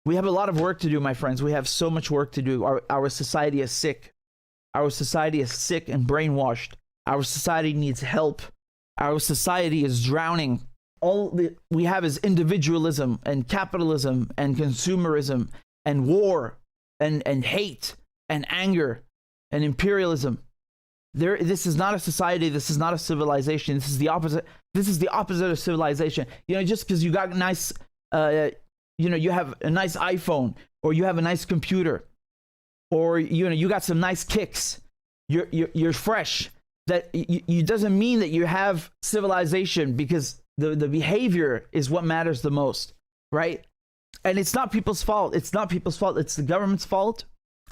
We have a lot of work to do, my friends. We have so much work to do. Our society is sick. Our society is sick and brainwashed. Our society needs help. Our society is drowning. All we have is individualism and capitalism and consumerism and war and hate and anger and imperialism. This is not a society. This is not a civilization. This is the opposite. This is the opposite of civilization. You know, just because you got nice, you have a nice iPhone, or you have a nice computer, or you got some nice kicks. You're fresh. That you doesn't mean that you have civilization, because the behavior is what matters the most, right? And it's not people's fault. It's not people's fault. It's the government's fault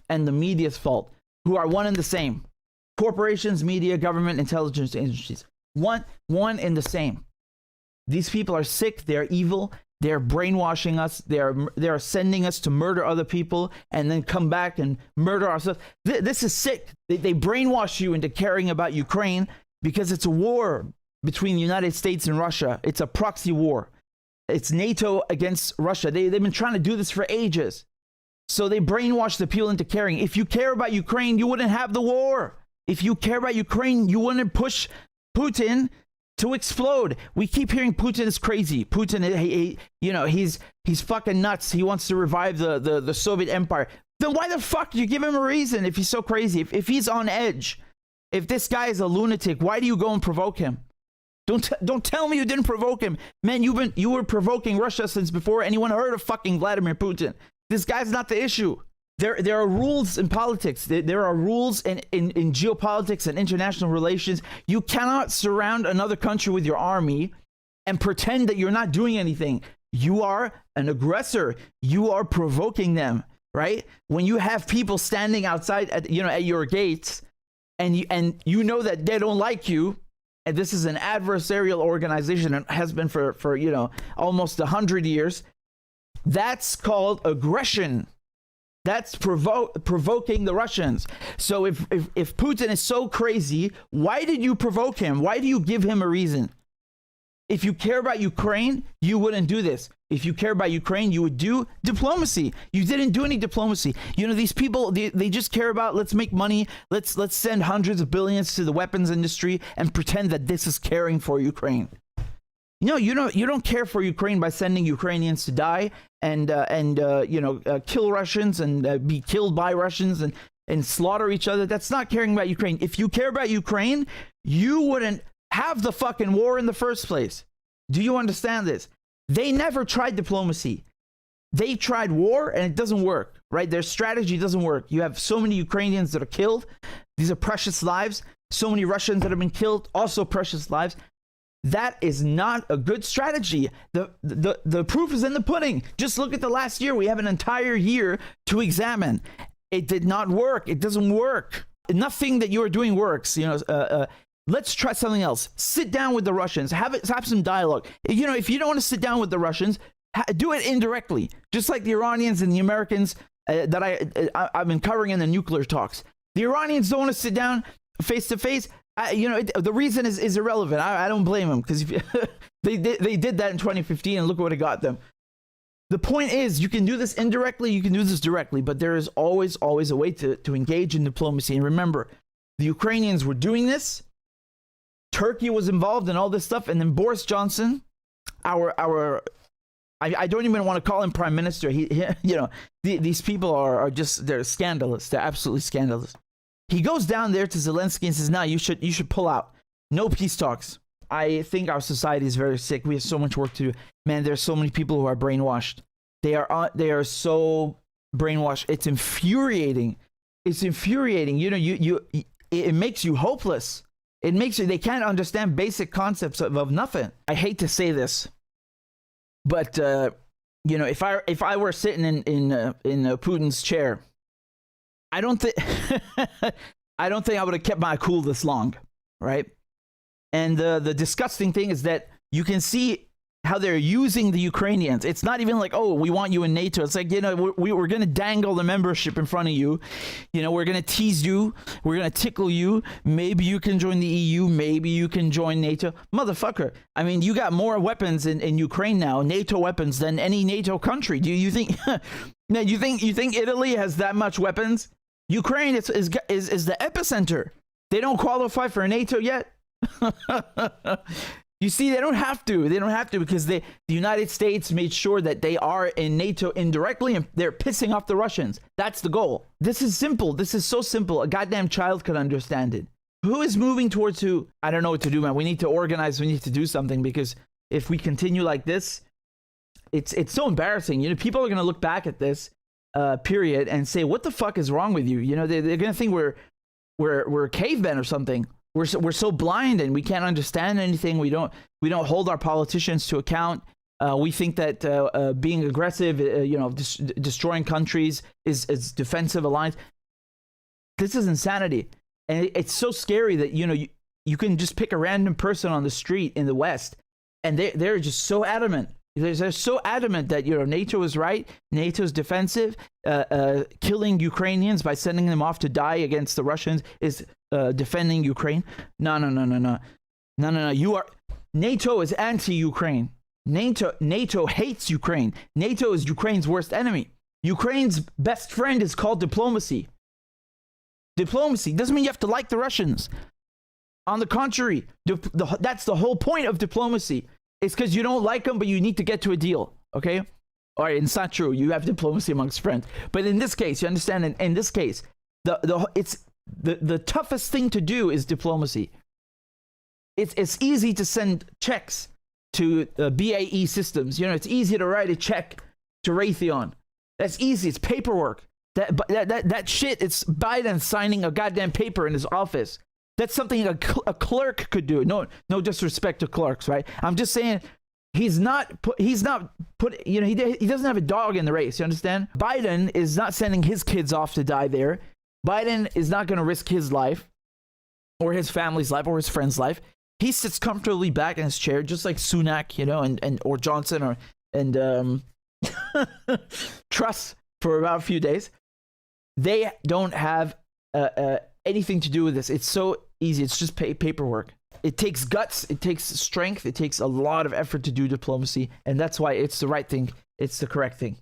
and the media's fault, who are one and the same. Corporations, media, government, intelligence agencies. One and the same. These people are sick. They're evil. They're brainwashing us. They're sending us to murder other people and then come back and murder ourselves. This is sick. They brainwash you into caring about Ukraine because it's a war between the United States and Russia. It's a proxy war. It's NATO against Russia. They've been trying to do this for ages. So they brainwash the people into caring. If you care about Ukraine, you wouldn't have the war. If you care about Ukraine, you wouldn't push Putin to explode. We keep hearing Putin is crazy. Putin, he's fucking nuts. He wants to revive the Soviet Empire. Then why the fuck do you give him a reason if he's so crazy? If he's on edge, if this guy is a lunatic, why do you go and provoke him? Don't tell me you didn't provoke him. Man, you were provoking Russia since before anyone heard of fucking Vladimir Putin. This guy's not the issue. There are rules in politics. There are rules in geopolitics and international relations. You cannot surround another country with your army and pretend that you're not doing anything. You are an aggressor. You are provoking them, right? When you have people standing outside at your gates, and you know that they don't like you, and this is an adversarial organization and has been for almost 100 years. That's called aggression. That's provoking the Russians. So if Putin is so crazy, why did you provoke him? Why do you give him a reason? If you care about Ukraine, you wouldn't do this. If you care about Ukraine, you would do diplomacy. You didn't do any diplomacy. These people, they just care about, let's make money. Let's send hundreds of billions to the weapons industry and pretend that this is caring for Ukraine. No, you don't care for Ukraine by sending Ukrainians to die and kill Russians and be killed by Russians and slaughter each other. That's not caring about Ukraine. If you care about Ukraine, you wouldn't have the fucking war in the first place. Do you understand this? They never tried diplomacy. They tried war and it doesn't work, right? Their strategy doesn't work. You have so many Ukrainians that are killed. These are precious lives. So many Russians that have been killed, also precious lives. That is not a good strategy. The proof is in the pudding. Just look at the last year. We have an entire year to examine. It did not work. It doesn't work. Nothing that you are doing works. Let's try something else. Sit down with the Russians. Have some dialogue. If you don't want to sit down with the Russians, do it indirectly. Just like the Iranians and the Americans that I've been covering in the nuclear talks. The Iranians don't want to sit down face to face. The reason is irrelevant. I don't blame them, because they did that in 2015 and look what it got them. The point is, you can do this indirectly, you can do this directly, but there is always a way to engage in diplomacy. And remember, the Ukrainians were doing this. Turkey was involved in all this stuff, and then Boris Johnson, I don't even want to call him prime minister. These people are just, they're scandalous. They're absolutely scandalous. He goes down there to Zelensky and says, "No, you should pull out. No peace talks." I think our society is very sick. We have so much work to do. Man, there's so many people who are brainwashed. They are so brainwashed. It's infuriating. It's infuriating. It makes you hopeless. It makes you, they can't understand basic concepts of nothing. I hate to say this, but if I were sitting in Putin's chair, I don't think I would have kept my cool this long, right? And the disgusting thing is that you can see how they're using the Ukrainians. It's not even like, oh, we want you in NATO. It's like, we're going to dangle the membership in front of you. We're going to tease you. We're going to tickle you. Maybe you can join the EU. Maybe you can join NATO. Motherfucker. I mean, you got more weapons in Ukraine now, NATO weapons, than any NATO country. Do you think, you think Italy has that much weapons? Ukraine is the epicenter. They don't qualify for NATO yet. You see, they don't have to. They don't have to because the United States made sure that they are in NATO indirectly, and they're pissing off the Russians. That's the goal. This is simple. This is so simple. A goddamn child could understand it. Who is moving towards who? I don't know what to do, man. We need to organize. We need to do something, because if we continue like this, it's so embarrassing. People are going to look back at this period and say, what the fuck is wrong with you? They're going to think we're cavemen or something. We're so blind and we can't understand anything. We don't hold our politicians to account. We think that being aggressive, destroying countries is defensive alliance. This is insanity, and it's so scary that you can just pick a random person on the street in the West, and they're just so adamant. They're so adamant that NATO is right. NATO's defensive. Killing Ukrainians by sending them off to die against the Russians is defending Ukraine. No. NATO is anti-Ukraine. NATO hates Ukraine. NATO is Ukraine's worst enemy. Ukraine's best friend is called diplomacy. Diplomacy doesn't mean you have to like the Russians. On the contrary, that's the whole point of diplomacy. It's because you don't like them, but you need to get to a deal. Okay? All right, it's not true. You have diplomacy amongst friends. But in this case, you understand, in this case, the toughest thing to do is diplomacy. It's easy to send checks to BAE Systems. It's easy to write a check to Raytheon. That's easy. It's paperwork. That shit, it's Biden signing a goddamn paper in his office. That's something a clerk could do. No disrespect to clerks, right? I'm just saying he doesn't have a dog in the race. You understand? Biden is not sending his kids off to die there. Biden is not going to risk his life or his family's life or his friend's life. He sits comfortably back in his chair, just like Sunak, or Johnson and Truss for about a few days. They don't have anything to do with this. It's so easy. It's just paperwork. It takes guts. It takes strength. It takes a lot of effort to do diplomacy. And that's why it's the right thing. It's the correct thing.